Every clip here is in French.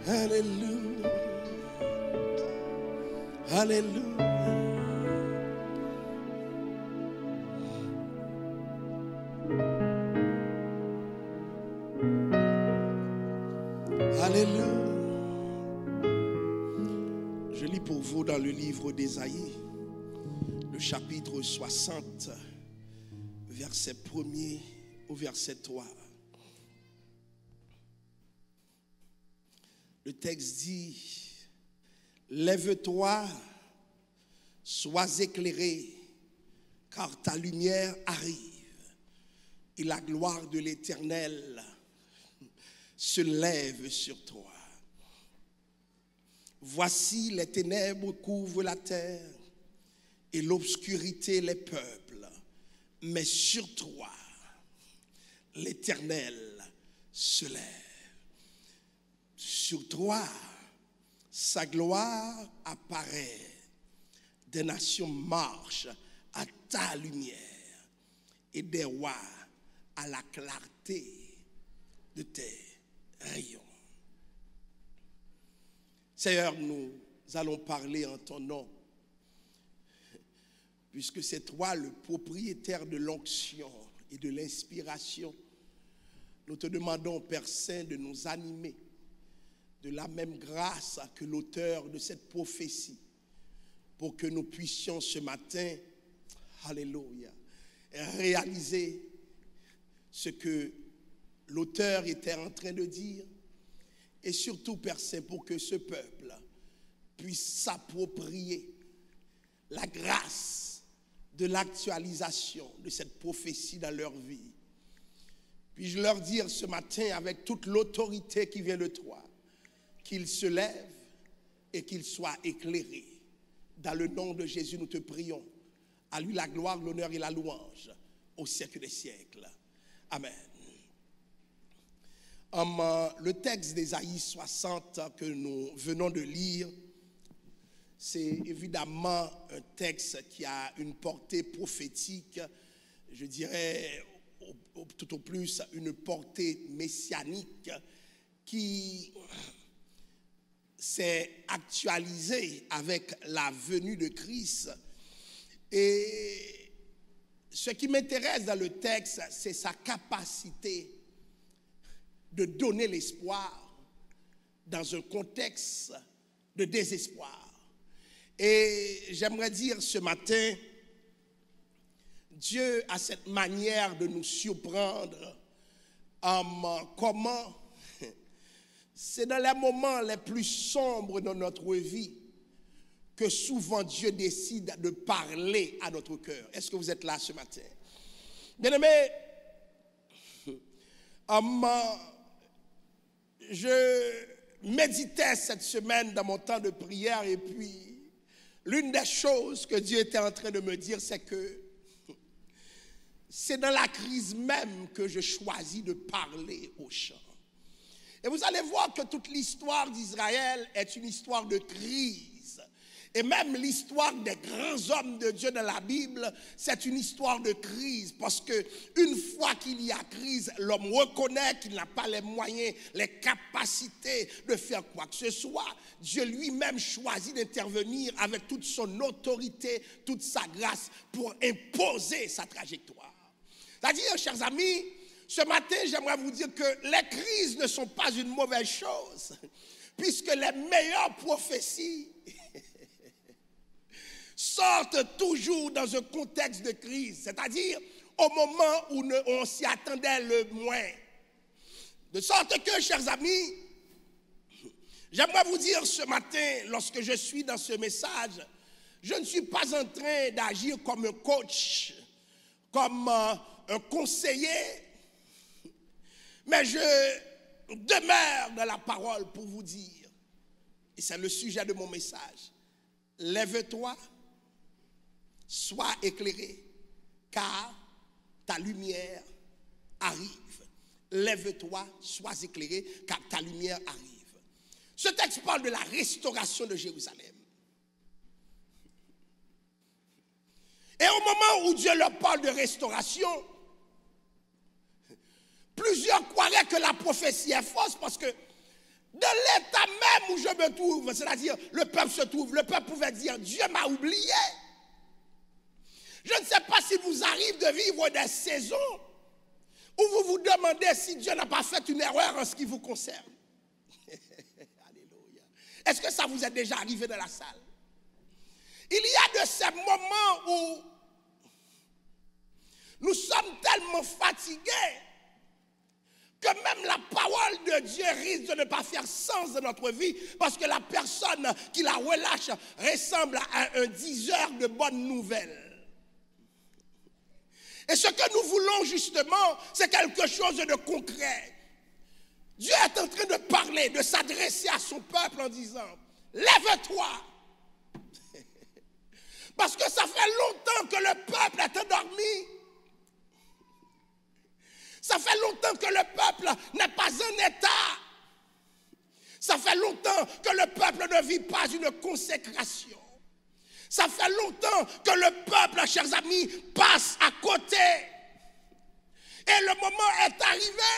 Alléluia. Alléluia. Alléluia. Je lis pour vous dans le livre d'Ésaïe, le chapitre 60, verset 1er au verset 3. Le texte dit: lève-toi, sois éclairé, car ta lumière arrive, et la gloire de l'Éternel se lève sur toi. Voici, les ténèbres couvrent la terre et l'obscurité les peuples, mais sur toi, l'Éternel se lève. Sur toi, sa gloire apparaît. Des nations marchent à ta lumière et des rois à la clarté de tes rayons. Seigneur, nous allons parler en ton nom, puisque c'est toi le propriétaire de l'onction et de l'inspiration. Nous te demandons, Père Saint, de nous animer de la même grâce que l'auteur de cette prophétie, pour que nous puissions ce matin, alléluia, réaliser ce que l'auteur était en train de dire, et surtout, Père Saint, pour que ce peuple puisse s'approprier la grâce de l'actualisation de cette prophétie dans leur vie. Puis-je leur dire ce matin, avec toute l'autorité qui vient de toi, qu'ils se lèvent et qu'ils soient éclairés. Dans le nom de Jésus, nous te prions. À lui la gloire, l'honneur et la louange au siècle des siècles. Amen. Le texte d'Ésaïe 60 que nous venons de lire, c'est évidemment un texte qui a une portée prophétique, je dirais tout au plus une portée messianique qui s'est actualisée avec la venue de Christ. Et ce qui m'intéresse dans le texte, c'est sa capacité de donner l'espoir dans un contexte de désespoir. Et j'aimerais dire ce matin, Dieu a cette manière de nous surprendre. Comment c'est dans les moments les plus sombres de notre vie que souvent Dieu décide de parler à notre cœur. Est-ce que vous êtes là ce matin? Bien-aimés, je méditais cette semaine dans mon temps de prière, et puis l'une des choses que Dieu était en train de me dire, c'est que c'est dans la crise même que je choisis de parler aux gens. Et vous allez voir que toute l'histoire d'Israël est une histoire de crise. Et même l'histoire des grands hommes de Dieu dans la Bible, c'est une histoire de crise. Parce qu'une fois qu'il y a crise, l'homme reconnaît qu'il n'a pas les moyens, les capacités de faire quoi que ce soit. Dieu lui-même choisit d'intervenir avec toute son autorité, toute sa grâce pour imposer sa trajectoire. C'est-à-dire, chers amis, ce matin, j'aimerais vous dire que les crises ne sont pas une mauvaise chose, puisque les meilleures prophéties sortent toujours dans un contexte de crise, c'est-à-dire au moment où on s'y attendait le moins. De sorte que, chers amis, j'aimerais vous dire ce matin, lorsque je suis dans ce message, je ne suis pas en train d'agir comme un coach, comme un conseiller, mais je demeure dans la parole pour vous dire, et c'est le sujet de mon message, lève-toi, sois éclairé, car ta lumière arrive. Lève-toi, sois éclairé, car ta lumière arrive. Ce texte parle de la restauration de Jérusalem. Et au moment où Dieu leur parle de restauration, plusieurs croiraient que la prophétie est fausse parce que de l'état même où je me trouve, c'est-à-dire le peuple se trouve, le peuple pouvait dire Dieu m'a oublié. Je ne sais pas s'il vous arrive de vivre des saisons où vous vous demandez si Dieu n'a pas fait une erreur en ce qui vous concerne. Alléluia. Est-ce que ça vous est déjà arrivé dans la salle? Il y a de ces moments où nous sommes tellement fatigués que même la parole de Dieu risque de ne pas faire sens de notre vie parce que la personne qui la relâche ressemble à un diseur de bonnes nouvelles. Et ce que nous voulons justement, c'est quelque chose de concret. Dieu est en train de parler, de s'adresser à son peuple en disant, lève-toi. Parce que ça fait longtemps que le peuple est endormi. Ça fait longtemps que le peuple n'est pas en état. Ça fait longtemps que le peuple ne vit pas une consécration. Ça fait longtemps que le peuple, chers amis, passe à côté. Et le moment est arrivé,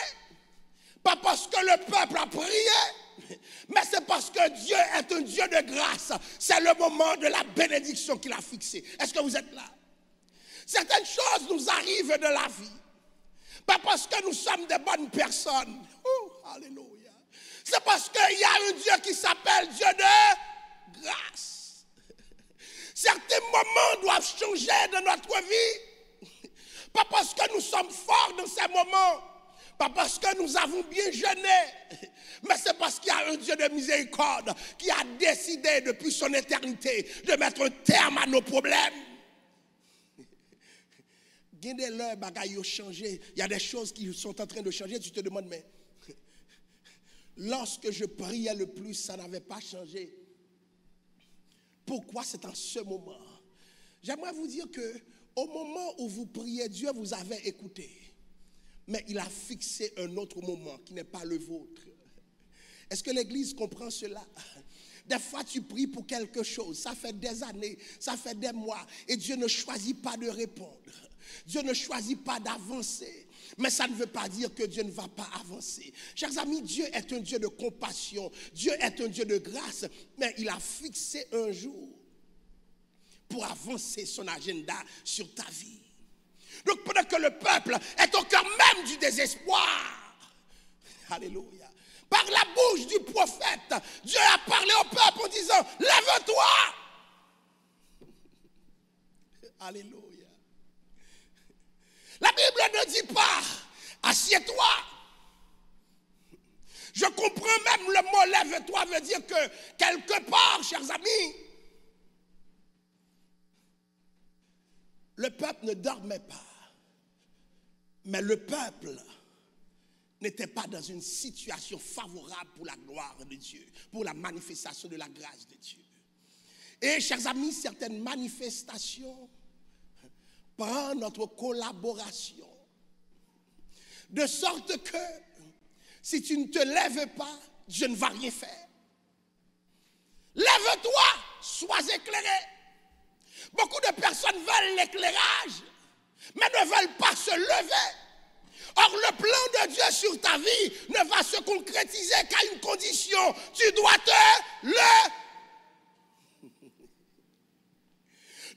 pas parce que le peuple a prié, mais c'est parce que Dieu est un Dieu de grâce. C'est le moment de la bénédiction qu'il a fixé. Est-ce que vous êtes là? Certaines choses nous arrivent de la vie. Pas parce que nous sommes des bonnes personnes. Alléluia. C'est parce qu'il y a un Dieu qui s'appelle Dieu de grâce. Certains moments doivent changer de notre vie. Pas parce que nous sommes forts dans ces moments. Pas parce que nous avons bien jeûné. Mais c'est parce qu'il y a un Dieu de miséricorde qui a décidé depuis son éternité de mettre un terme à nos problèmes. Il y a des choses qui sont en train de changer. Tu te demandes, mais lorsque je priais le plus, ça n'avait pas changé. Pourquoi c'est en ce moment? J'aimerais vous dire que au moment où vous priez, Dieu vous avait écouté. Mais il a fixé un autre moment qui n'est pas le vôtre. Est-ce que l'Église comprend cela? Des fois, tu pries pour quelque chose. Ça fait des années, ça fait des mois. Et Dieu ne choisit pas de répondre. Dieu ne choisit pas d'avancer. Mais ça ne veut pas dire que Dieu ne va pas avancer. Chers amis, Dieu est un Dieu de compassion. Dieu est un Dieu de grâce. Mais il a fixé un jour pour avancer son agenda sur ta vie. Donc pendant que le peuple est au cœur même du désespoir, alléluia, par la bouche du prophète, Dieu a parlé au peuple en disant, lève-toi. Alléluia. La Bible ne dit pas, assieds-toi. Je comprends même le mot lève-toi veut dire que quelque part, chers amis, le peuple ne dormait pas. Mais le peuple n'était pas dans une situation favorable pour la gloire de Dieu, pour la manifestation de la grâce de Dieu. Et chers amis, certaines manifestations prennent notre collaboration. De sorte que si tu ne te lèves pas, Dieu ne va rien faire. Lève-toi, sois éclairé. Beaucoup de personnes veulent l'éclairage, mais ne veulent pas se lever. Or, le plan de Dieu sur ta vie ne va se concrétiser qu'à une condition. Tu dois te lever.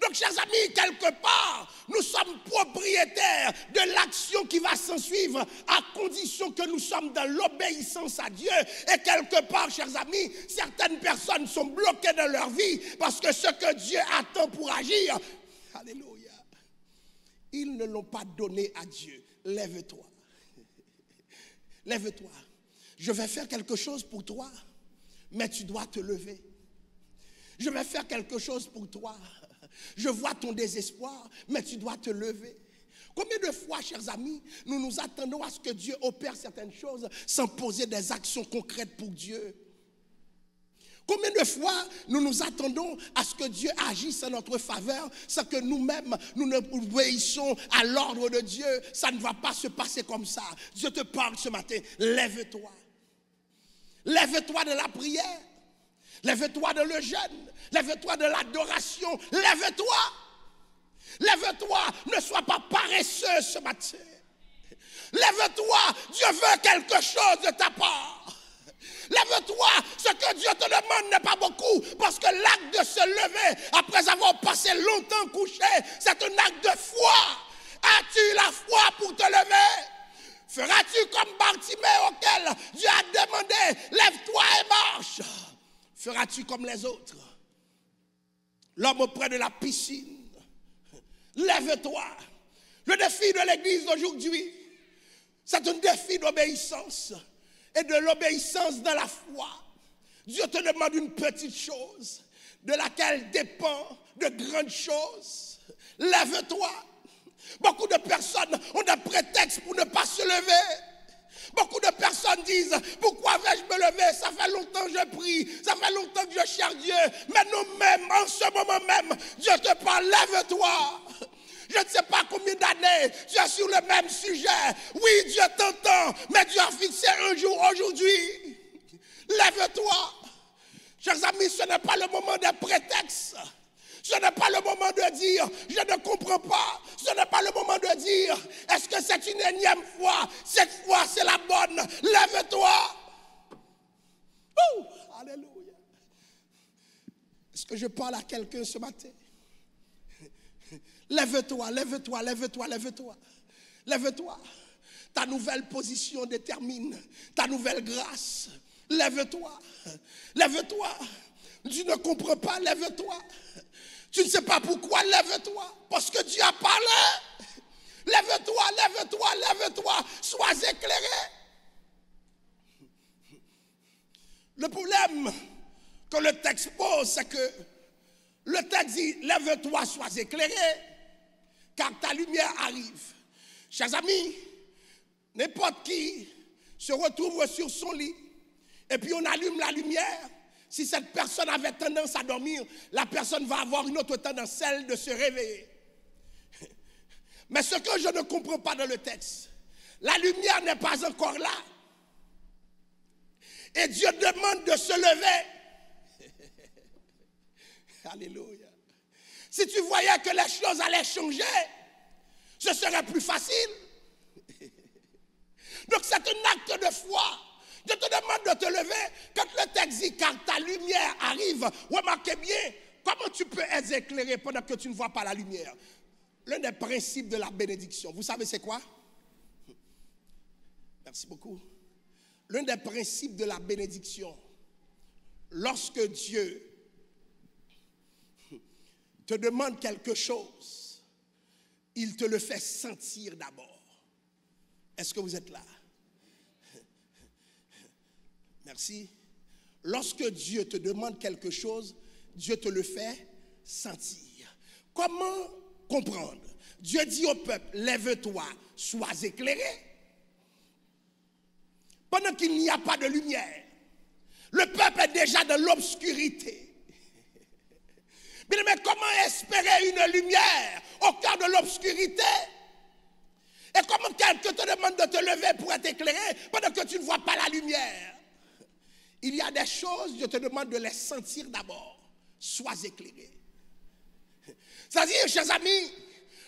Donc, chers amis, quelque part, nous sommes propriétaires de l'action qui va s'en suivre à condition que nous sommes dans l'obéissance à Dieu. Et quelque part, chers amis, certaines personnes sont bloquées dans leur vie parce que ce que Dieu attend pour agir, alléluia, ils ne l'ont pas donné à Dieu. Lève-toi. Lève-toi. Je vais faire quelque chose pour toi, mais tu dois te lever. Je vais faire quelque chose pour toi. Je vois ton désespoir, mais tu dois te lever. Combien de fois, chers amis, nous nous attendons à ce que Dieu opère certaines choses sans poser des actions concrètes pour Dieu? Combien de fois nous nous attendons à ce que Dieu agisse en notre faveur sans que nous-mêmes, nous ne obéissons à l'ordre de Dieu? Ça ne va pas se passer comme ça. Dieu te parle ce matin, lève-toi. Lève-toi de la prière. Lève-toi de le jeûne. Lève-toi de l'adoration. Lève-toi. Lève-toi. Ne sois pas paresseux ce matin. Lève-toi. Dieu veut quelque chose de ta part. Lève-toi. se lever après avoir passé longtemps couché, c'est un acte de foi. As-tu la foi pour te lever? Feras-tu comme Bartimée auquel Dieu a demandé, lève-toi et marche? Feras-tu comme les autres? L'homme auprès de la piscine, lève-toi. Le défi de l'église d'aujourd'hui, c'est un défi d'obéissance et de l'obéissance dans la foi. Dieu te demande une petite chose de laquelle dépend de grandes choses. Lève-toi. Beaucoup de personnes ont des prétextes pour ne pas se lever. Beaucoup de personnes disent, pourquoi vais-je me lever? Ça fait longtemps que je prie, ça fait longtemps que je cherche Dieu. Mais nous-mêmes, en ce moment même, Dieu te parle, lève-toi. Je ne sais pas combien d'années tu es sur le même sujet. Oui, Dieu t'entend, mais Dieu a fixé un jour aujourd'hui. Lève-toi. Chers amis, ce n'est pas le moment des prétextes. Ce n'est pas le moment de dire, je ne comprends pas. Ce n'est pas le moment de dire, est-ce que c'est une énième fois? Cette fois, c'est la bonne. Lève-toi. Alléluia. Est-ce que je parle à quelqu'un ce matin? Lève-toi, lève-toi, lève-toi, lève-toi. Lève-toi. Ta nouvelle position détermine ta nouvelle grâce. Lève-toi. Lève-toi. Tu ne comprends pas, lève-toi. Tu ne sais pas pourquoi, lève-toi. Parce que Dieu a parlé. Lève-toi, lève-toi, lève-toi. Sois éclairé. Le problème que le texte pose, c'est que le texte dit, lève-toi, sois éclairé, car ta lumière arrive. Chers amis, n'importe qui se retrouve sur son lit, et puis on allume la lumière. Si cette personne avait tendance à dormir, la personne va avoir une autre tendance, celle de se réveiller. Mais ce que je ne comprends pas dans le texte, la lumière n'est pas encore là. Et Dieu demande de se lever. Alléluia. Si tu voyais que les choses allaient changer, ce serait plus facile. Donc c'est un acte de foi. Je te demande de te lever quand le texte dit car ta lumière arrive. Remarquez bien, comment tu peux être éclairé pendant que tu ne vois pas la lumière? L'un des principes de la bénédiction, vous savez c'est quoi? Merci beaucoup. L'un des principes de la bénédiction, lorsque Dieu te demande quelque chose, il te le fait sentir d'abord. Est-ce que vous êtes là? Merci. Lorsque Dieu te demande quelque chose, Dieu te le fait sentir. Comment comprendre? Dieu dit au peuple, lève-toi, sois éclairé. Pendant qu'il n'y a pas de lumière, le peuple est déjà dans l'obscurité. Mais comment espérer une lumière au cœur de l'obscurité? Et comment quelqu'un te demande de te lever pour être éclairé pendant que tu ne vois pas la lumière? Il y a des choses, je te demande de les sentir d'abord. Sois éclairé. C'est-à-dire, chers amis,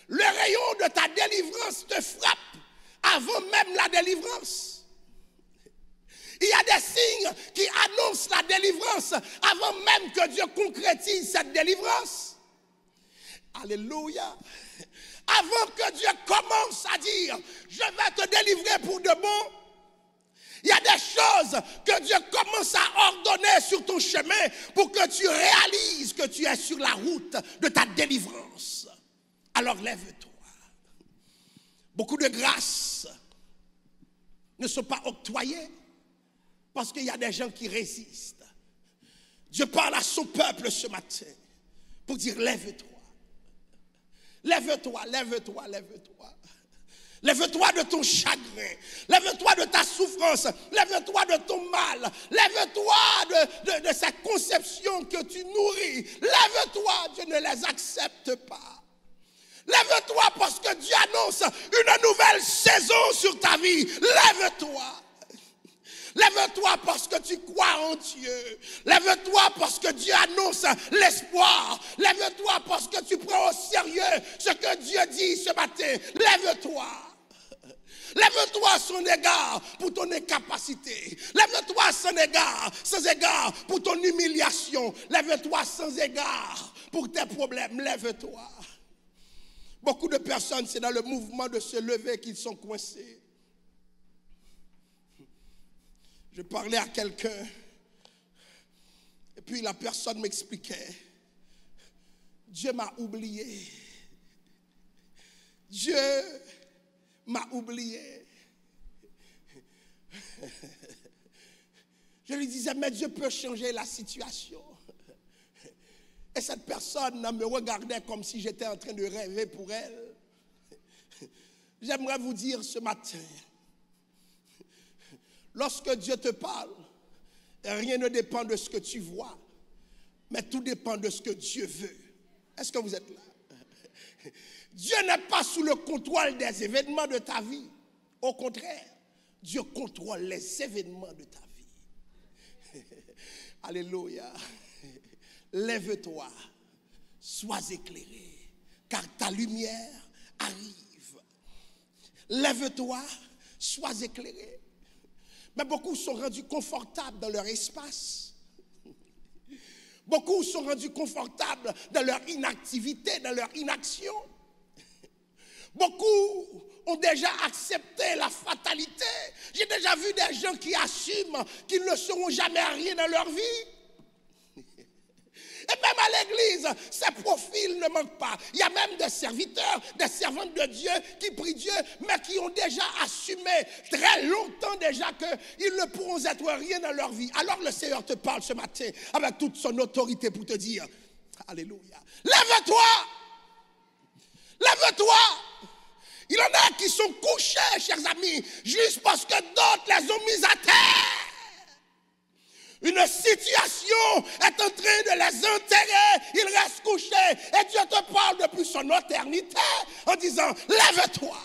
le rayon de ta délivrance te frappe avant même la délivrance. Il y a des signes qui annoncent la délivrance avant même que Dieu concrétise cette délivrance. Alléluia. Avant que Dieu commence à dire, je vais te délivrer pour de bon. Il y a des choses que Dieu commence à ordonner sur ton chemin pour que tu réalises que tu es sur la route de ta délivrance. Alors lève-toi. Beaucoup de grâces ne sont pas octroyées parce qu'il y a des gens qui résistent. Dieu parle à son peuple ce matin pour dire lève-toi. Lève-toi, lève-toi, lève-toi. Lève-toi de ton chagrin, lève-toi de ta souffrance, lève-toi de ton mal, lève-toi de cette conception que tu nourris. Lève-toi, Dieu ne les accepte pas. Lève-toi parce que Dieu annonce une nouvelle saison sur ta vie. Lève-toi. Lève-toi parce que tu crois en Dieu. Lève-toi parce que Dieu annonce l'espoir. Lève-toi parce que tu prends au sérieux ce que Dieu dit ce matin. Lève-toi. Lève-toi à son égard pour ton incapacité. Lève-toi Lève-toi sans égard pour ton humiliation. Lève-toi sans égard pour tes problèmes. Lève-toi. Beaucoup de personnes, c'est dans le mouvement de se lever qu'ils sont coincés. Je parlais à quelqu'un et puis la personne m'expliquait. Dieu m'a oublié. Dieu m'a oublié. Je lui disais, mais Dieu peut changer la situation. Et cette personne me regardait comme si j'étais en train de rêver pour elle. J'aimerais vous dire ce matin, lorsque Dieu te parle, rien ne dépend de ce que tu vois, mais tout dépend de ce que Dieu veut. Est-ce que vous êtes là? Dieu n'est pas sous le contrôle des événements de ta vie. Au contraire, Dieu contrôle les événements de ta vie. Alléluia. Lève-toi, sois éclairé, car ta lumière arrive. Lève-toi, sois éclairé. Mais beaucoup sont rendus confortables dans leur espace. Beaucoup sont rendus confortables dans leur inactivité, dans leur inaction. Beaucoup ont déjà accepté la fatalité. J'ai déjà vu des gens qui assument qu'ils ne seront jamais rien dans leur vie. Et même à l'église, ces profils ne manquent pas. Il y a même des serviteurs, des servantes de Dieu qui prient Dieu, mais qui ont déjà assumé très longtemps déjà qu'ils ne pourront être rien dans leur vie. Alors le Seigneur te parle ce matin avec toute son autorité pour te dire, alléluia, lève-toi, lève-toi. Il y en a qui sont couchés, chers amis, juste parce que d'autres les ont mis à terre. Une situation est en train de les enterrer, ils restent couchés et Dieu te parle depuis son éternité en disant, lève-toi.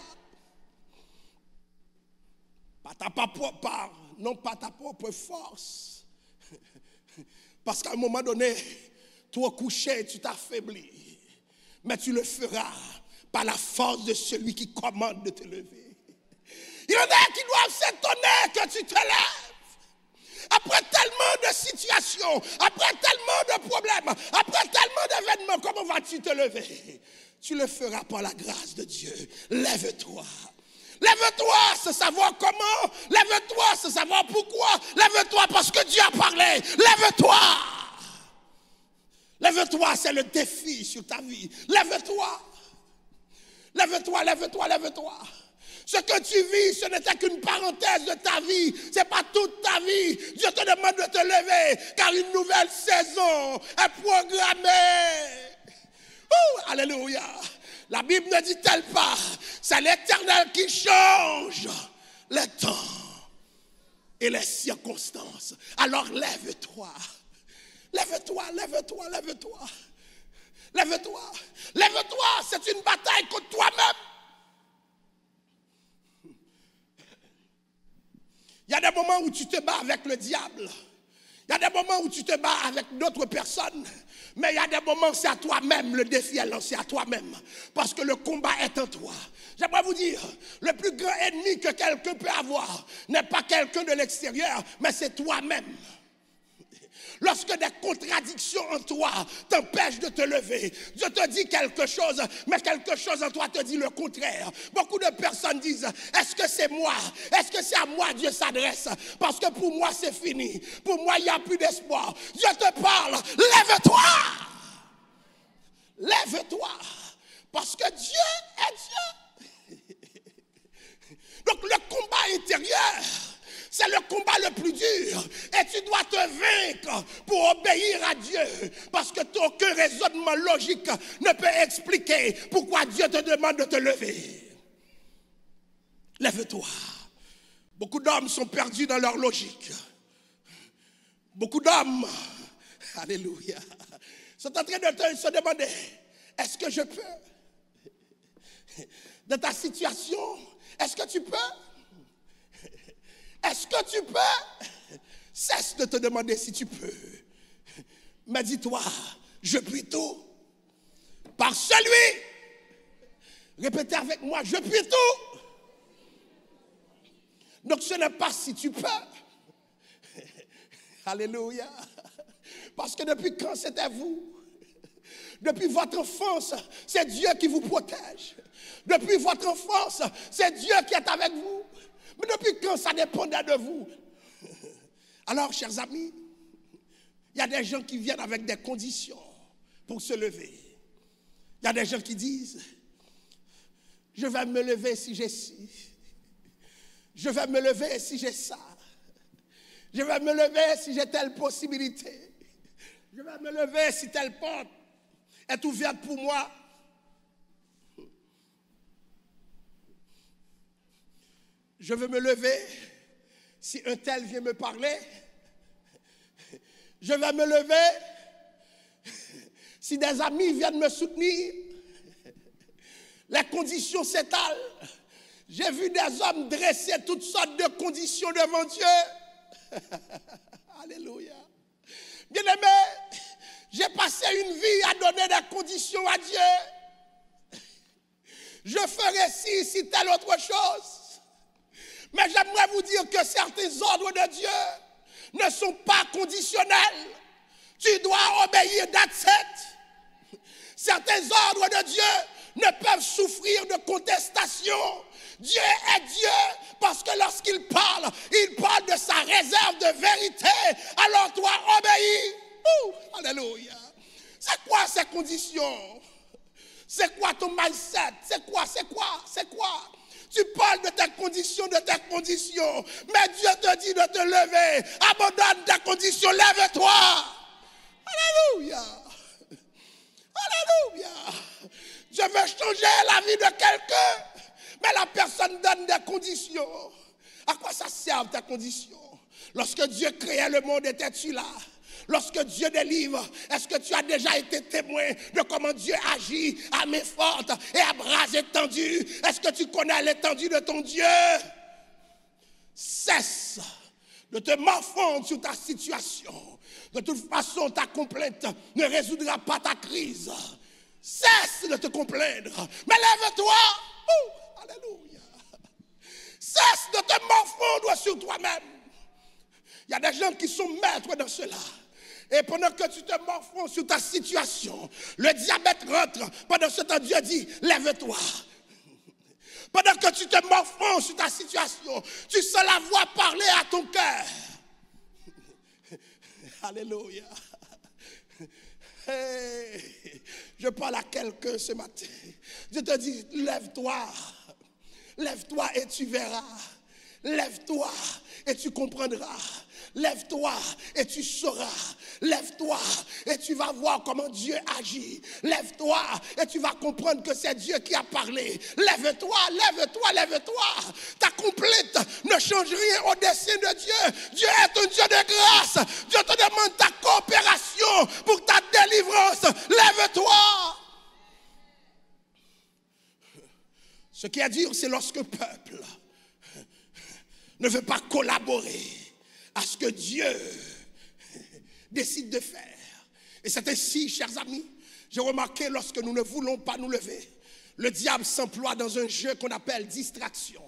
Non pas ta propre force, parce qu'à un moment donné, toi couché, tu t'affaiblis, mais tu le feras par la force de celui qui commande de te lever. Il y en a qui doivent s'étonner que tu te lèves. Après tellement de situations, après tellement de problèmes, après tellement d'événements, comment vas-tu te lever? Tu le feras par la grâce de Dieu. Lève-toi. Lève-toi sans savoir comment. Lève-toi sans savoir pourquoi. Lève-toi parce que Dieu a parlé. Lève-toi. Lève-toi, c'est le défi sur ta vie. Lève-toi. Lève-toi, lève-toi, lève-toi. Ce que tu vis, ce n'était qu'une parenthèse de ta vie. Ce n'est pas toute ta vie. Dieu te demande de te lever, car une nouvelle saison est programmée. Alléluia. La Bible ne dit-elle pas, c'est l'Éternel qui change les temps et les circonstances. Alors lève-toi. Lève-toi, lève-toi, lève-toi. Lève-toi. Lève-toi, c'est une bataille contre toi-même. Il y a des moments où tu te bats avec le diable. Il y a des moments où tu te bats avec d'autres personnes. Mais il y a des moments, c'est à toi-même. Le défi est lancé à toi-même. Parce que le combat est en toi. J'aimerais vous dire, le plus grand ennemi que quelqu'un peut avoir n'est pas quelqu'un de l'extérieur, mais c'est toi-même. Lorsque des contradictions en toi t'empêchent de te lever, Dieu te dit quelque chose, mais quelque chose en toi te dit le contraire. Beaucoup de personnes disent, est-ce que c'est moi? Est-ce que c'est à moi Dieu s'adresse? Parce que pour moi c'est fini. Pour moi il n'y a plus d'espoir. Dieu te parle, lève-toi! Lève-toi! Parce que Dieu est Dieu. Donc le combat intérieur, c'est le combat le plus dur. Et tu dois te vaincre pour obéir à Dieu. Parce que aucun raisonnement logique ne peut expliquer pourquoi Dieu te demande de te lever. Lève-toi. Beaucoup d'hommes sont perdus dans leur logique. Beaucoup d'hommes, alléluia, sont en train de se demander, est-ce que je peux? Dans ta situation, est-ce que tu peux? Est-ce que tu peux? Cesse de te demander si tu peux. Mais dis-toi, je puis tout par celui. Répétez avec moi, je puis tout. Donc ce n'est pas si tu peux. Alléluia. Parce que depuis quand c'était vous? Depuis votre enfance, c'est Dieu qui vous protège. Depuis votre enfance, c'est Dieu qui est avec vous. Mais depuis quand ça dépendait de vous? Alors, chers amis, il y a des gens qui viennent avec des conditions pour se lever. Il y a des gens qui disent, je vais me lever si j'ai ci. Je vais me lever si j'ai ça. Je vais me lever si j'ai telle possibilité. Je vais me lever si telle porte est ouverte pour moi. Je veux me lever si un tel vient me parler. Je vais me lever si des amis viennent me soutenir. Les conditions s'étalent. J'ai vu des hommes dresser toutes sortes de conditions devant Dieu. Alléluia. Bien-aimé, j'ai passé une vie à donner des conditions à Dieu. Je ferai ci, si telle autre chose. Mais j'aimerais vous dire que certains ordres de Dieu ne sont pas conditionnels. Tu dois obéir, that's it. Certains ordres de Dieu ne peuvent souffrir de contestation. Dieu est Dieu parce que lorsqu'il parle de sa réserve de vérité. Alors toi, obéis. Alléluia. C'est quoi ces conditions? C'est quoi ton mindset? C'est quoi? Tu parles de tes conditions, mais Dieu te dit de te lever. Abandonne tes conditions, lève-toi. Alléluia. Alléluia. Je veux changer la vie de quelqu'un, mais la personne donne des conditions. À quoi ça sert tes conditions? Lorsque Dieu créait le monde, étais-tu là? Lorsque Dieu délivre, est-ce que tu as déjà été témoin de comment Dieu agit à main forte et à bras étendus? Est-ce que tu connais l'étendue de ton Dieu? Cesse de te morfondre sur ta situation. De toute façon, ta complainte ne résoudra pas ta crise. Cesse de te complaindre, mais lève-toi. Alléluia. Cesse de te morfondre sur toi-même. Il y a des gens qui sont maîtres dans cela. Et pendant que tu te morfonds sur ta situation, le diabète rentre. Pendant ce temps, Dieu dit, lève-toi. Pendant que tu te morfonds sur ta situation, tu sens la voix parler à ton cœur. Alléluia. Hey, je parle à quelqu'un ce matin. Dieu te dit, lève-toi. Lève-toi et tu verras. Lève-toi et tu comprendras. Lève-toi et tu sauras. Lève-toi et tu vas voir comment Dieu agit. Lève-toi et tu vas comprendre que c'est Dieu qui a parlé. Lève-toi, lève-toi, lève-toi. Ta complainte ne change rien au dessein de Dieu. Dieu est un Dieu de grâce. Dieu te demande ta coopération pour ta délivrance. Lève-toi. Ce qui est dur, c'est lorsque le peuple ne veut pas collaborer à ce que Dieu décide de faire. Et c'est ainsi, chers amis, j'ai remarqué lorsque nous ne voulons pas nous lever, le diable s'emploie dans un jeu qu'on appelle distraction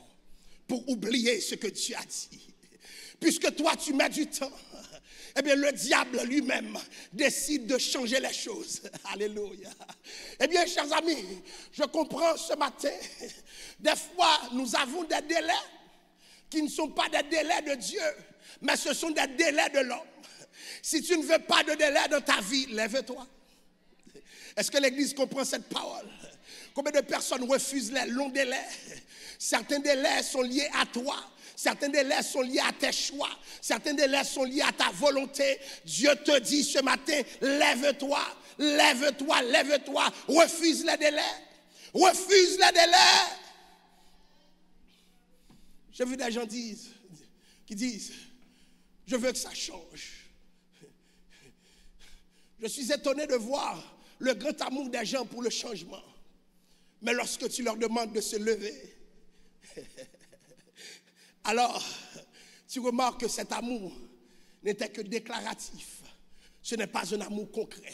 pour oublier ce que Dieu a dit. Puisque toi tu mets du temps, eh bien le diable lui-même décide de changer les choses. Alléluia. Eh bien, chers amis, je comprends ce matin, des fois nous avons des délais qui ne sont pas des délais de Dieu, mais ce sont des délais de l'homme. Si tu ne veux pas de délai dans ta vie, lève-toi. Est-ce que l'Église comprend cette parole? Combien de personnes refusent les longs délais? Certains délais sont liés à toi. Certains délais sont liés à tes choix. Certains délais sont liés à ta volonté. Dieu te dit ce matin, lève-toi, lève-toi, lève-toi. Refuse les délais. Refuse les délais. J'ai vu des gens qui disent, je veux que ça change. Je suis étonné de voir le grand amour des gens pour le changement. Mais lorsque tu leur demandes de se lever, alors tu remarques que cet amour n'était que déclaratif. Ce n'est pas un amour concret.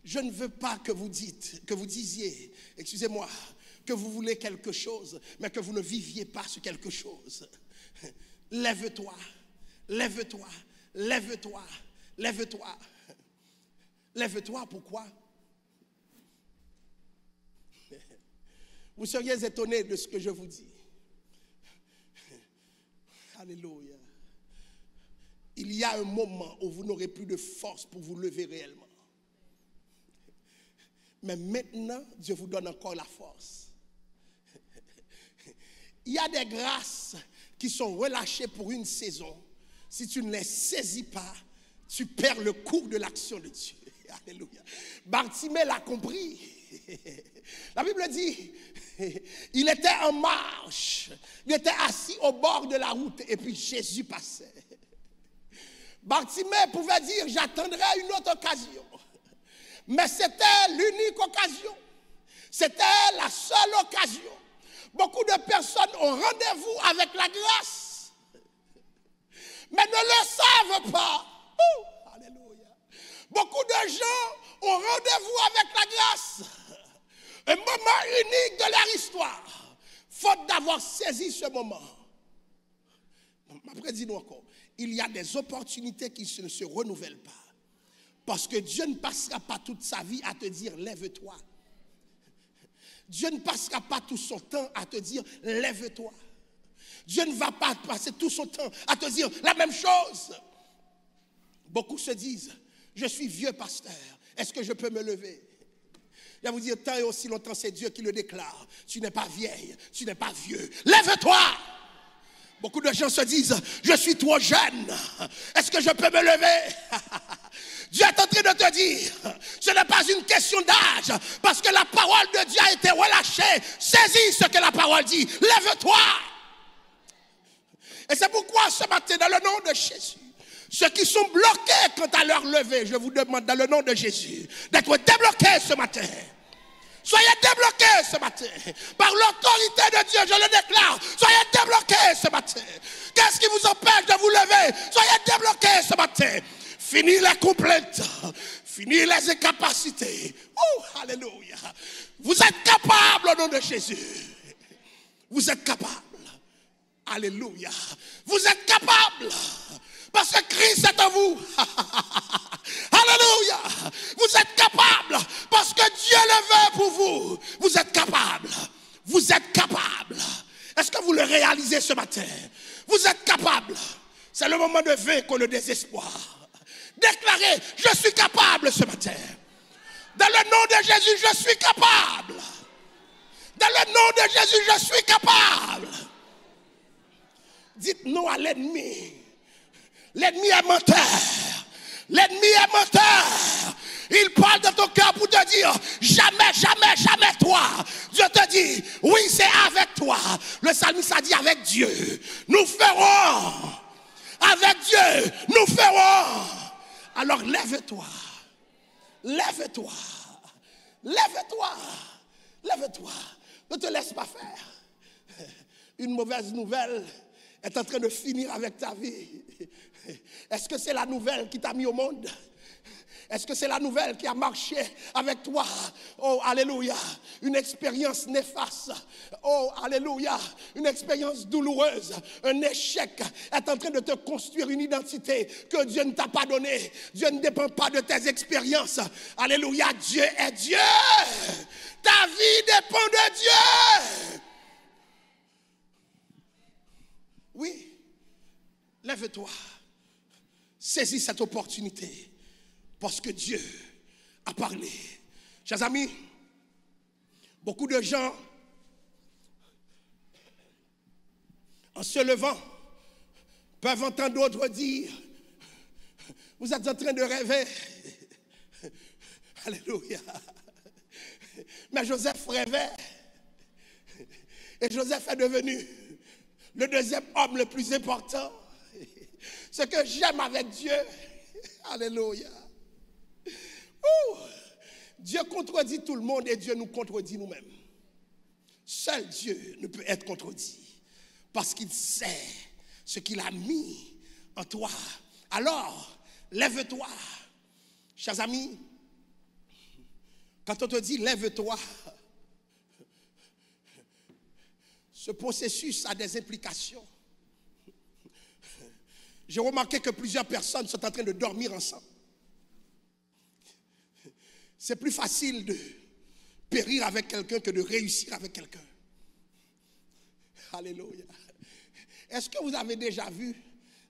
Je ne veux pas que vous disiez, excusez-moi, que vous voulez quelque chose, mais que vous ne viviez pas ce quelque chose. Lève-toi, lève-toi, lève-toi, lève-toi. Lève-toi, pourquoi? Vous seriez étonnés de ce que je vous dis. Alléluia. Il y a un moment où vous n'aurez plus de force pour vous lever réellement. Mais maintenant, Dieu vous donne encore la force. Il y a des grâces qui sont relâchées pour une saison. Si tu ne les saisis pas, tu perds le cours de l'action de Dieu. Alléluia. Bartimée l'a compris. La Bible dit, il était en marche. Il était assis au bord de la route et puis Jésus passait. Bartimée pouvait dire, j'attendrai une autre occasion. Mais c'était l'unique occasion. C'était la seule occasion. Beaucoup de personnes ont rendez-vous avec la grâce, mais ne le savent pas. Alléluia. Beaucoup de gens ont rendez-vous avec la grâce. Un moment unique de leur histoire. Faute d'avoir saisi ce moment. Après, dis-nous encore. Il y a des opportunités qui ne se renouvellent pas. Parce que Dieu ne passera pas toute sa vie à te dire, lève-toi. Dieu ne passera pas tout son temps à te dire, lève-toi. Dieu ne va pas passer tout son temps à te dire la même chose. Beaucoup se disent, je suis vieux pasteur, est-ce que je peux me lever? Il va vous dire, tant et aussi longtemps, c'est Dieu qui le déclare. Tu n'es pas vieille, tu n'es pas vieux. Lève-toi! Beaucoup de gens se disent, je suis trop jeune. Est-ce que je peux me lever? Dieu est en train de te dire, ce n'est pas une question d'âge, parce que la parole de Dieu a été relâchée. Saisis ce que la parole dit. Lève-toi. Et c'est pourquoi ce matin, dans le nom de Jésus, ceux qui sont bloqués quant à leur lever, je vous demande dans le nom de Jésus d'être débloqués ce matin. Soyez débloqués ce matin. Par l'autorité de Dieu, je le déclare. Soyez débloqués ce matin. Qu'est-ce qui vous empêche de vous lever? Soyez débloqués ce matin. Fini les complaintes. Fini les incapacités. Oh, alléluia. Vous êtes capables au nom de Jésus. Vous êtes capables. Alléluia. Vous êtes capables. Parce que Christ est en vous. Alléluia. Vous êtes capables. Parce que Dieu le veut pour vous. Vous êtes capables. Vous êtes capables. Est-ce que vous le réalisez ce matin? Vous êtes capables. C'est le moment de vaincre le désespoir. Déclarez, je suis capable ce matin. Dans le nom de Jésus, je suis capable. Dans le nom de Jésus, je suis capable. Dites non à l'ennemi. L'ennemi est menteur. L'ennemi est menteur. Il parle de ton cœur pour te dire, jamais, jamais, jamais toi. Dieu te dit, oui, c'est avec toi. Le psalmiste a dit, avec Dieu, nous ferons. Avec Dieu, nous ferons. Alors lève-toi. Lève-toi. Lève-toi. Lève-toi. Ne te laisse pas faire. Une mauvaise nouvelle est en train de finir avec ta vie. Est-ce que c'est la nouvelle qui t'a mis au monde? Est-ce que c'est la nouvelle qui a marché avec toi? Oh, alléluia. Une expérience néfaste. Oh, alléluia. Une expérience douloureuse. Un échec est en train de te construire une identité que Dieu ne t'a pas donnée. Dieu ne dépend pas de tes expériences. Alléluia. Dieu est Dieu. Ta vie dépend de Dieu. Oui. Lève-toi. Saisis cette opportunité. Parce que Dieu a parlé. Chers amis, beaucoup de gens, en se levant, peuvent entendre d'autres dire, vous êtes en train de rêver. Alléluia. Mais Joseph rêvait. Et Joseph est devenu le deuxième homme le plus important. Ce que j'aime avec Dieu, alléluia. Dieu contredit tout le monde et Dieu nous contredit nous-mêmes. Seul Dieu ne peut être contredit parce qu'il sait ce qu'il a mis en toi. Alors, lève-toi. Chers amis, quand on te dit lève-toi, ce processus a des implications. J'ai remarqué que plusieurs personnes sont en train de dormir ensemble. C'est plus facile de périr avec quelqu'un que de réussir avec quelqu'un. Alléluia. Est-ce que vous avez déjà vu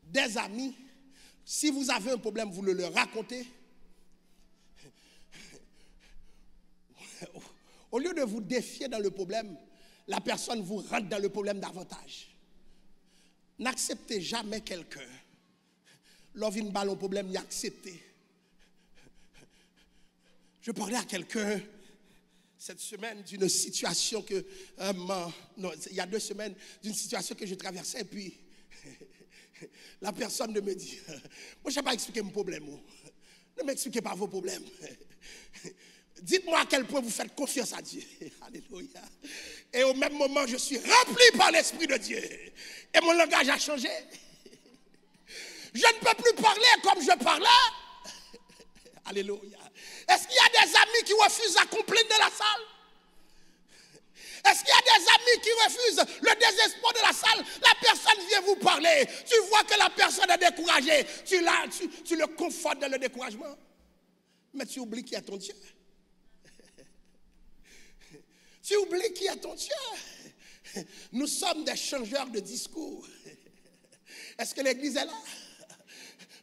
des amis, si vous avez un problème, vous le leur racontez? Au lieu de vous défier dans le problème, la personne vous rentre dans le problème davantage. N'acceptez jamais quelqu'un. Lorsqu'il y a un problème, il acceptez. Je parlais à quelqu'un cette semaine d'une situation que, non, il y a 2 semaines, d'une situation que je traversais, et puis la personne me dit, moi je ne sais pas expliquer mon problème. Ne m'expliquez pas vos problèmes. Dites-moi à quel point vous faites confiance à Dieu. Alléluia. Et au même moment, je suis rempli par l'Esprit de Dieu. Et mon langage a changé. Je ne peux plus parler comme je parlais. Alléluia. Est-ce qu'il y a des amis qui refusent la complainte de la salle? Est-ce qu'il y a des amis qui refusent le désespoir de la salle? La personne vient vous parler. Tu vois que la personne est découragée. Tu le confortes dans le découragement. Mais tu oublies qui est ton Dieu. Tu oublies qui est ton Dieu. Nous sommes des changeurs de discours. Est-ce que l'église est là?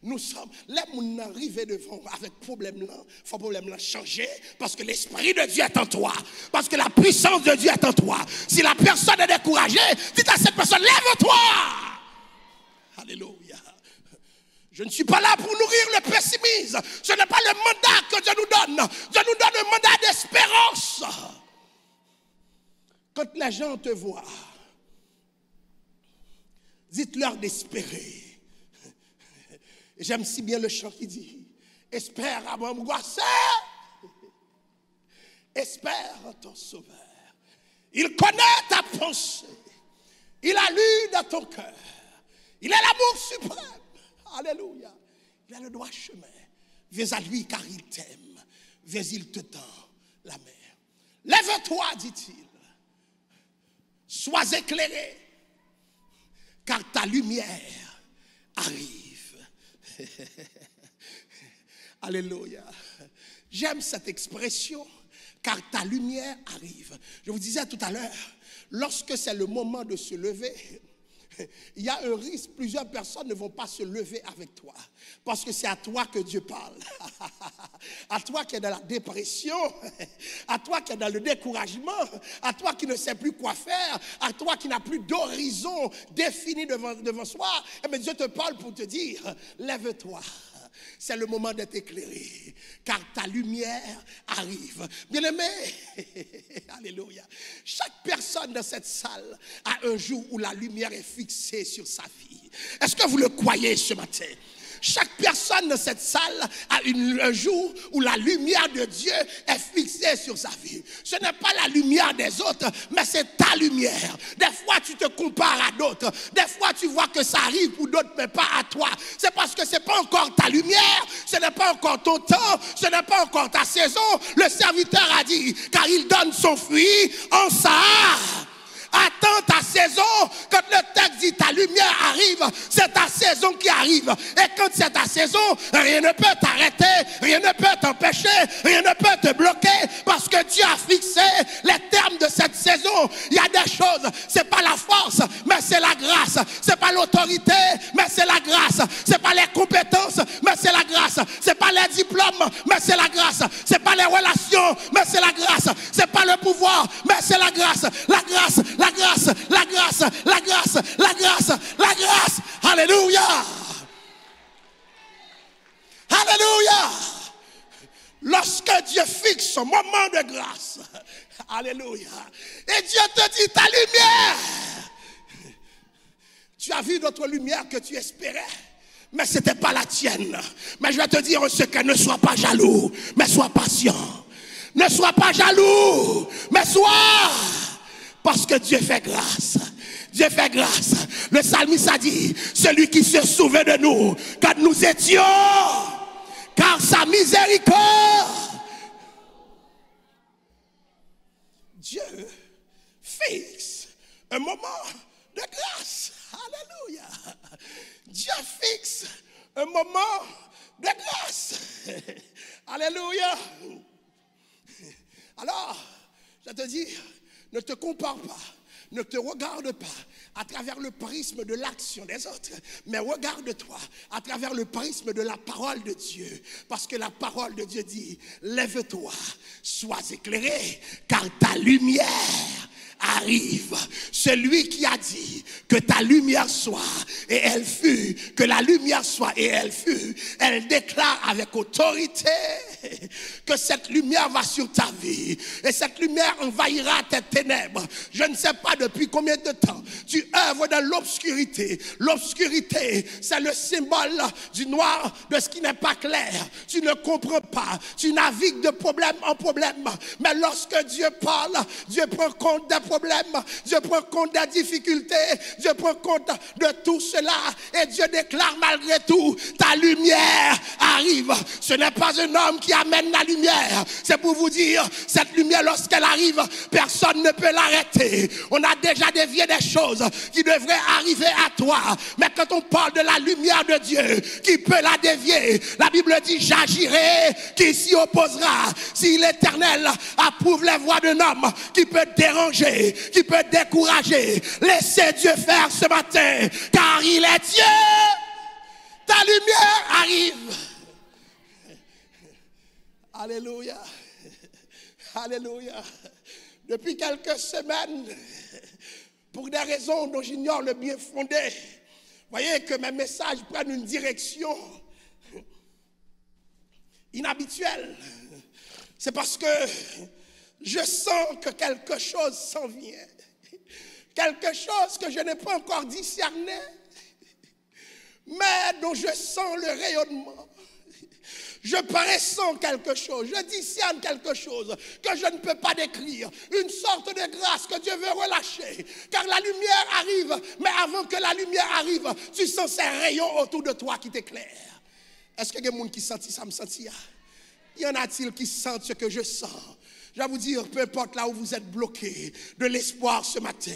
Nous sommes, les gens arrivent devant avec problème là, il faut problème là changer parce que l'Esprit de Dieu est en toi, parce que la puissance de Dieu est en toi. Si la personne est découragée, dites à cette personne, lève-toi. Alléluia. Je ne suis pas là pour nourrir le pessimisme. Ce n'est pas le mandat que Dieu nous donne. Dieu nous donne un mandat d'espérance. Quand les gens te voient, dites-leur d'espérer. J'aime si bien le chant qui dit, espère à mon angoissé, espère ton sauveur. Il connaît ta pensée, il a lu dans ton cœur, il est l'amour suprême. Alléluia. Il a le droit chemin. Viens à lui car il t'aime. Viens, il te tend la main. Lève-toi, dit-il. Sois éclairé, car ta lumière arrive. Alléluia. J'aime cette expression, car ta lumière arrive. Je vous disais tout à l'heure, lorsque c'est le moment de se lever, il y a un risque, plusieurs personnes ne vont pas se lever avec toi. Parce que c'est à toi que Dieu parle. À toi qui es dans la dépression, à toi qui es dans le découragement, à toi qui ne sais plus quoi faire, à toi qui n'as plus d'horizon défini devant soi. Eh bien, Dieu te parle pour te dire, lève-toi. C'est le moment d'être éclairé, car ta lumière arrive. Bien-aimé, alléluia. Chaque personne dans cette salle a un jour où la lumière est fixée sur sa vie. Est-ce que vous le croyez ce matin? Chaque personne dans cette salle a un jour où la lumière de Dieu est fixée sur sa vie. Ce n'est pas la lumière des autres, mais c'est ta lumière. Des fois, tu te compares à d'autres. Des fois, tu vois que ça arrive pour d'autres, mais pas à toi. C'est parce que ce n'est pas encore ta lumière, ce n'est pas encore ton temps, ce n'est pas encore ta saison. Le serviteur a dit, car il donne son fruit en ça. Attends ta saison. Quand le texte dit ta lumière arrive, c'est ta saison qui arrive. Et quand c'est ta saison, rien ne peut t'arrêter, rien ne peut t'empêcher, rien ne peut te bloquer, parce que Dieu a fixé les termes de cette saison. Il y a des choses, c'est pas la force, mais c'est la grâce. C'est pas l'autorité, mais c'est la grâce. C'est pas les compétences, mais c'est la grâce. C'est pas les diplômes, mais c'est la grâce. C'est pas les relations, mais c'est la grâce. C'est pas le pouvoir, mais c'est la grâce. La grâce. La grâce, la grâce, la grâce, la grâce, la grâce. Alléluia. Alléluia. Lorsque Dieu fixe son moment de grâce, alléluia, et Dieu te dit ta lumière. Tu as vu d'autres lumières que tu espérais, mais ce n'était pas la tienne. Mais je vais te dire un secret, ne sois pas jaloux, mais sois patient. Ne sois pas jaloux, mais sois... Parce que Dieu fait grâce. Dieu fait grâce. Le psalmiste a dit, celui qui se souvient de nous quand nous étions, car sa miséricorde. Dieu fixe un moment de grâce. Alléluia. Dieu fixe Un moment de grâce. Alléluia. Alors, je te dis, ne te compare pas, ne te regarde pas à travers le prisme de l'action des autres, mais regarde-toi à travers le prisme de la parole de Dieu. Parce que la parole de Dieu dit, lève-toi, sois éclairé, car ta lumière arrive. Celui qui a dit que ta lumière soit et elle fut, que la lumière soit et elle fut, elle déclare avec autorité que cette lumière va sur ta vie et cette lumière envahira tes ténèbres. Je ne sais pas depuis combien de temps tu œuvres dans l'obscurité. L'obscurité, c'est le symbole du noir, de ce qui n'est pas clair. Tu ne comprends pas, tu navigues de problème en problème, mais lorsque Dieu parle, Dieu prend compte des problèmes, Dieu prend compte des difficultés, Dieu prend compte de tout cela et Dieu déclare malgré tout, ta lumière arrive. Ce n'est pas un homme qui amène la lumière, c'est pour vous dire, cette lumière lorsqu'elle arrive, personne ne peut l'arrêter. On a déjà dévié des choses qui devraient arriver à toi, mais quand on parle de la lumière de Dieu, qui peut la dévier? La Bible dit, j'agirai, qui s'y opposera? Si l'Éternel approuve les voies d'un homme qui peut déranger, qui peut décourager, laissez Dieu faire ce matin, car il est Dieu. Ta lumière arrive. Alléluia. Alléluia. Depuis quelques semaines, pour des raisons dont j'ignore le bien fondé, voyez que mes messages prennent une direction inhabituelle. C'est parce que je sens que quelque chose s'en vient. Quelque chose que je n'ai pas encore discerné, mais dont je sens le rayonnement. Je pressens quelque chose, je discerne quelque chose que je ne peux pas décrire. Une sorte de grâce que Dieu veut relâcher. Car la lumière arrive, mais avant que la lumière arrive, tu sens ces rayons autour de toi qui t'éclairent. Est-ce qu'il y a des gens qui sentent ça me sentit? Y en a-t-il qui sentent ce que je sens? Je vais vous dire, peu importe là où vous êtes bloqués, de l'espoir ce matin,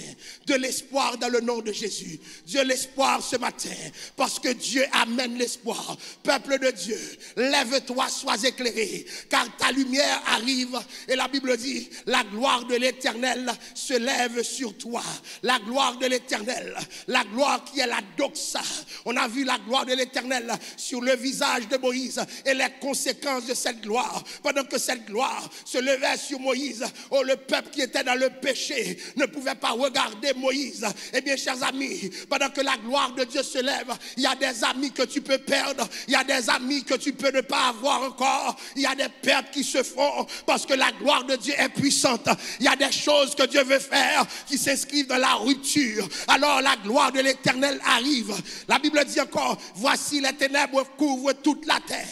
de l'espoir dans le nom de Jésus. Dieu l'espoir ce matin, parce que Dieu amène l'espoir. Peuple de Dieu, lève-toi, sois éclairé, car ta lumière arrive. Et la Bible dit, la gloire de l'Éternel se lève sur toi. La gloire de l'Éternel, la gloire qui est la doxa. On a vu la gloire de l'Éternel sur le visage de Moïse et les conséquences de cette gloire. Pendant que cette gloire se levait sur Moïse, oh, le peuple qui était dans le péché ne pouvait pas regarder Moïse. Eh bien, chers amis, pendant que la gloire de Dieu se lève, il y a des amis que tu peux perdre, il y a des amis que tu peux ne pas avoir encore, il y a des pertes qui se font parce que la gloire de Dieu est puissante. Il y a des choses que Dieu veut faire qui s'inscrivent dans la rupture. Alors la gloire de l'Éternel arrive. La Bible dit encore, voici les ténèbres couvrent toute la terre.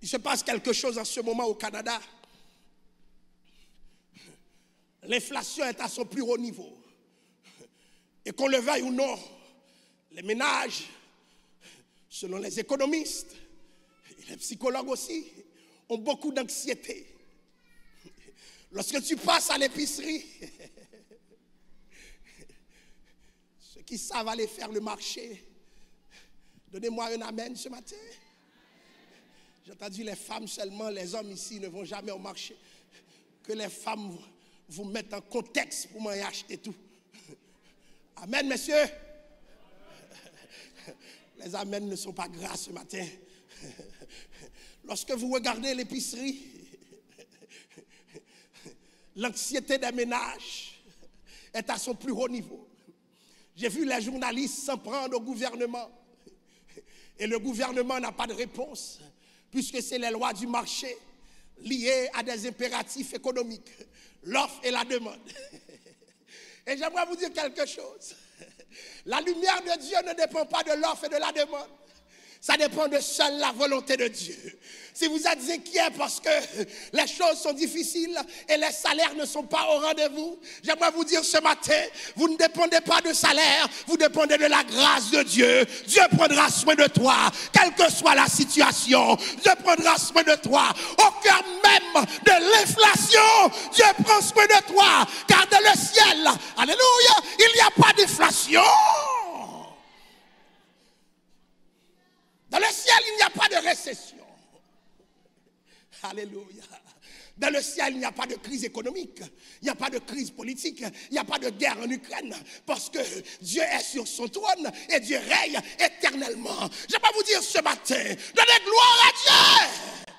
Il se passe quelque chose en ce moment au Canada. L'inflation est à son plus haut niveau. Et qu'on le veuille ou non, les ménages, selon les économistes, et les psychologues aussi, ont beaucoup d'anxiété. Lorsque tu passes à l'épicerie, ceux qui savent aller faire le marché, donnez-moi un amen ce matin. J'ai entendu les femmes seulement, les hommes ici ne vont jamais au marché. Que les femmes vous mettent en contexte pour m'en acheter tout. Amen, messieurs. Les amens ne sont pas gras ce matin. Lorsque vous regardez l'épicerie, l'anxiété des ménages est à son plus haut niveau. J'ai vu les journalistes s'en prendre au gouvernement. Et le gouvernement n'a pas de réponse. Puisque c'est les lois du marché liées à des impératifs économiques, l'offre et la demande. Et j'aimerais vous dire quelque chose. La lumière de Dieu ne dépend pas de l'offre et de la demande. Ça dépend de seule la volonté de Dieu. Si vous êtes inquiet parce que les choses sont difficiles et les salaires ne sont pas au rendez-vous, j'aimerais vous dire ce matin, vous ne dépendez pas de salaire, vous dépendez de la grâce de Dieu. Dieu prendra soin de toi, quelle que soit la situation. Dieu prendra soin de toi. Au cœur même de l'inflation, Dieu prend soin de toi. Car dans le ciel, alléluia, il n'y a pas d'inflation. Dans le ciel, il n'y a pas de récession. Alléluia. Dans le ciel, il n'y a pas de crise économique, il n'y a pas de crise politique, il n'y a pas de guerre en Ukraine, parce que Dieu est sur son trône et Dieu règne éternellement. Je vais vous dire ce matin, donnez gloire à Dieu.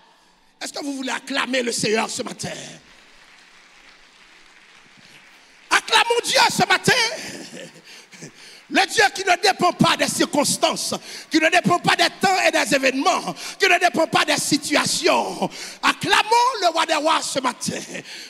Est-ce que vous voulez acclamer le Seigneur ce matin? Acclamons Dieu ce matin. Le Dieu qui ne dépend pas des circonstances, qui ne dépend pas des temps et des événements, qui ne dépend pas des situations. Acclamons le roi des rois ce matin.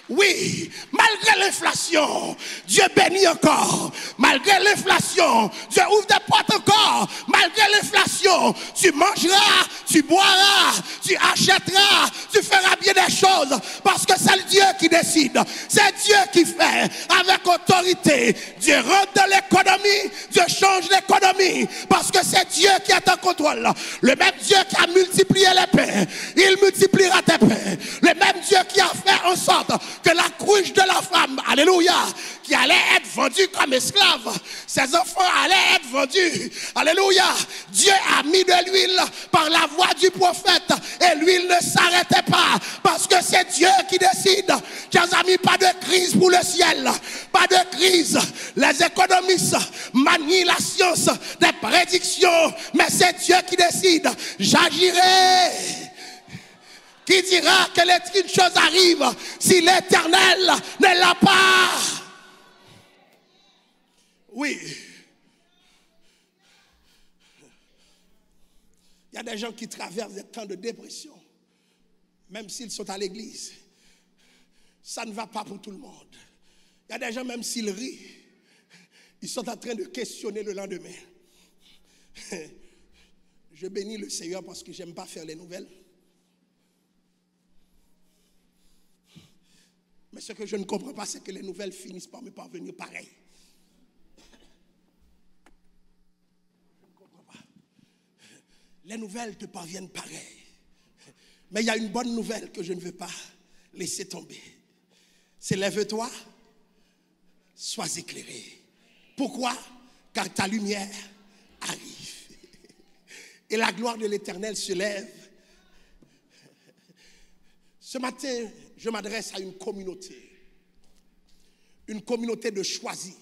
Oui, malgré l'inflation, Dieu bénit encore. Malgré l'inflation, Dieu ouvre des portes encore. Malgré l'inflation, tu mangeras, tu boiras, tu achèteras, tu feras bien des choses. Parce que c'est le Dieu qui décide. C'est Dieu qui fait avec autorité. Dieu rentre dans l'économie. Dieu change l'économie parce que c'est Dieu qui est en contrôle. Le même Dieu qui a multiplié les pains, il multipliera tes pains. Le même Dieu qui a fait en sorte que la cruche de la femme, alléluia, qui allait être vendue comme esclave, ses enfants allaient être vendus, alléluia. Dieu a mis de l'huile par la voix du prophète et l'huile ne s'arrêtait pas parce que c'est Dieu qui décide. Chers amis, pas de crise pour le ciel, pas de crise. Les économistes manient la science des prédictions, mais c'est Dieu qui décide. J'agirai. Qui dira qu'une chose arrive si l'Éternel ne l'a pas? Oui. Il y a des gens qui traversent des temps de dépression, même s'ils sont à l'église. Ça ne va pas pour tout le monde. Il y a des gens, même s'ils rient, ils sont en train de questionner le lendemain. Je bénis le Seigneur parce que je n'aime pas faire les nouvelles. Mais ce que je ne comprends pas, c'est que les nouvelles finissent par me parvenir pareil. Je ne comprends pas. Les nouvelles te parviennent pareil. Mais il y a une bonne nouvelle que je ne veux pas laisser tomber. C'est lève-toi, sois éclairé. Pourquoi? Car ta lumière arrive. Et la gloire de l'Éternel se lève. Ce matin, je m'adresse à une communauté de choisis.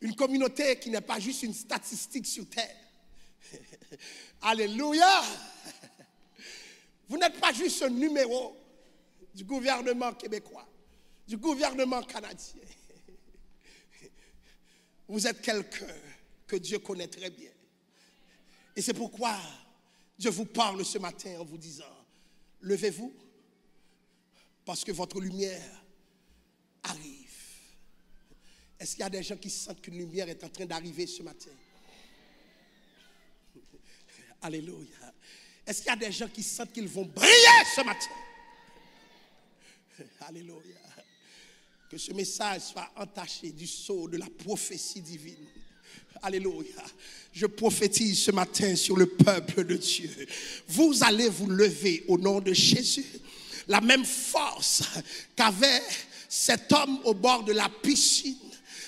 Une communauté qui n'est pas juste une statistique sur terre. Alléluia! Vous n'êtes pas juste un numéro du gouvernement québécois, du gouvernement canadien. Vous êtes quelqu'un que Dieu connaît très bien. Et c'est pourquoi Dieu vous parle ce matin en vous disant, levez-vous, parce que votre lumière arrive. Est-ce qu'il y a des gens qui sentent qu'une lumière est en train d'arriver ce matin? Alléluia. Est-ce qu'il y a des gens qui sentent qu'ils vont briller ce matin? Alléluia. Que ce message soit entaché du sceau de la prophétie divine. Alléluia. Je prophétise ce matin sur le peuple de Dieu. Vous allez vous lever au nom de Jésus. La même force qu'avait cet homme au bord de la piscine,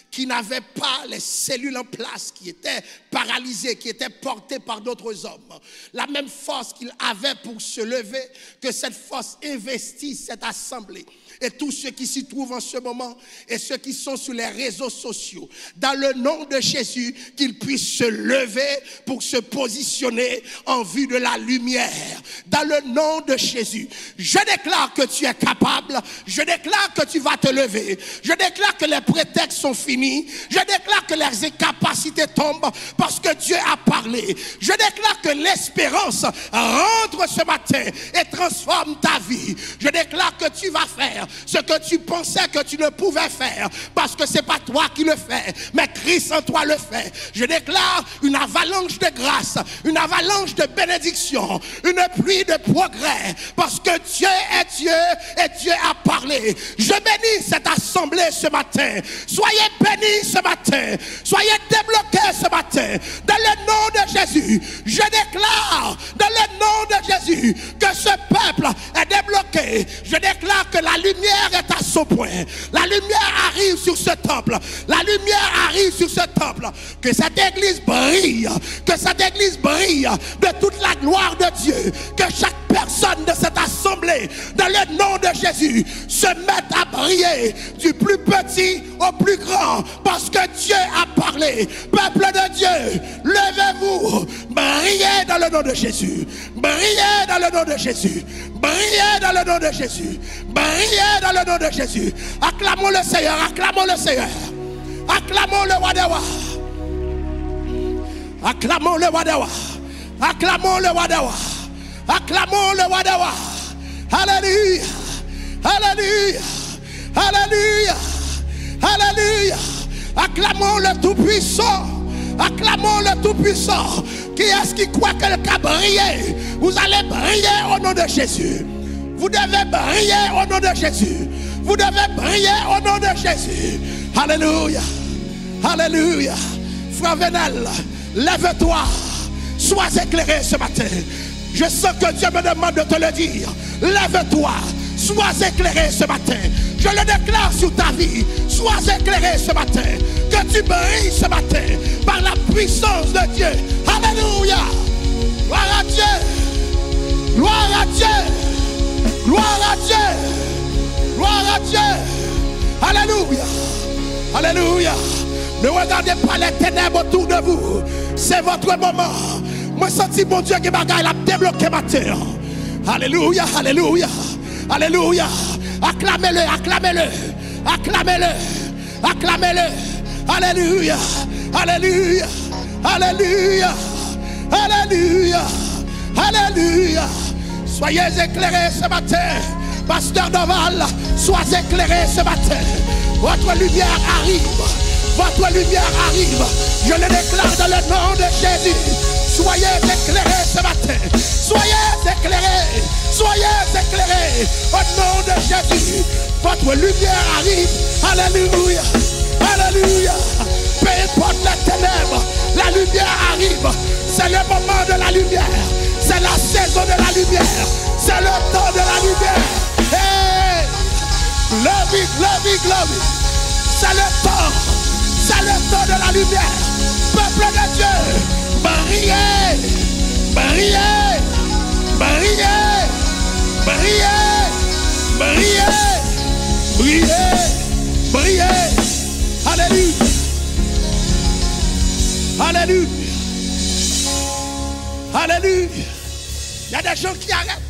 qui n'avait pas les cellules en place, qui étaient paralysées, qui étaient portées par d'autres hommes. La même force qu'il avait pour se lever, que cette force investit cette assemblée. Et tous ceux qui s'y trouvent en ce moment et ceux qui sont sur les réseaux sociaux, dans le nom de Jésus, qu'ils puissent se lever pour se positionner en vue de la lumière. Dans le nom de Jésus, je déclare que tu es capable, je déclare que tu vas te lever, je déclare que les prétextes sont finis, je déclare que les incapacités tombent parce que Dieu a parlé. Je déclare que l'espérance rentre ce matin et transforme ta vie. Je déclare que tu vas faire ce que tu pensais que tu ne pouvais faire, parce que ce n'est pas toi qui le fais, mais Christ en toi le fait. Je déclare une avalanche de grâce, une avalanche de bénédiction, une pluie de progrès, parce que Dieu est Dieu et Dieu a parlé. Je bénis cette assemblée ce matin. Soyez bénis ce matin, soyez débloqués ce matin, dans le nom de Jésus. Je déclare dans le nom de Jésus que ce peuple est débloqué. Je déclare que la lumière est à son point. La lumière arrive sur ce temple. La lumière arrive sur ce temple. Que cette église brille. Que cette église brille de toute la gloire de Dieu. Que chaque personne de cette assemblée, dans le nom de Jésus, se mette à briller du plus petit au plus grand. Parce que Dieu a parlé. Peuple de Dieu, levez-vous. Brillez dans le nom de Jésus. Brillez dans le nom de Jésus. Brillez dans le nom de Jésus. Brillez dans le nom de Jésus. Acclamons le Seigneur. Acclamons le Seigneur. Acclamons le Wadawa. Acclamons le Wadawa. Acclamons le Wadawa. Acclamons le Wadawa. Alléluia. Alléluia. Alléluia. Alléluia. Acclamons le Tout-Puissant. Acclamons le Tout-Puissant. Qui est-ce qui croit que le cas briller? Vous allez briller au nom de Jésus. Vous devez briller au nom de Jésus. Vous devez briller au nom de Jésus. Alléluia. Alléluia. Frère Venel, lève-toi. Sois éclairé ce matin. Je sens que Dieu me demande de te le dire. Lève-toi. Sois éclairé ce matin. Je le déclare sur ta vie. Sois éclairé ce matin. Que tu brilles ce matin par la puissance de Dieu. Alléluia. Gloire à Dieu. Gloire à Dieu. Gloire à Dieu. Gloire à Dieu. Alléluia. Alléluia. Ne regardez pas les ténèbres autour de vous. C'est votre moment. Moi, senti mon Dieu qui bagaille a débloqué ma terre. Alléluia. Alléluia. Alléluia. Acclamez-le, acclamez-le, acclamez-le, acclamez-le. Alléluia, alléluia, alléluia, alléluia, alléluia. Soyez éclairés ce matin. Pasteur Doval, sois éclairé ce matin. Votre lumière arrive. Votre lumière arrive. Je le déclare dans le nom de Jésus. Soyez éclairés ce matin. Soyez éclairés. Soyez éclairés. Au nom de Jésus. Votre lumière arrive. Alléluia. Alléluia. Peu importe les ténèbres, la lumière arrive. C'est le moment de la lumière. C'est la saison de la lumière. C'est le temps de la lumière. Hey! Glory, glory, glory. C'est le temps. C'est le temps de la lumière. Peuple de Dieu, brillez, brillez, brillez, brillez, brillez, brillez, brillez. Alléluia. Alléluia. Alléluia. Il y a des gens qui arrêtent.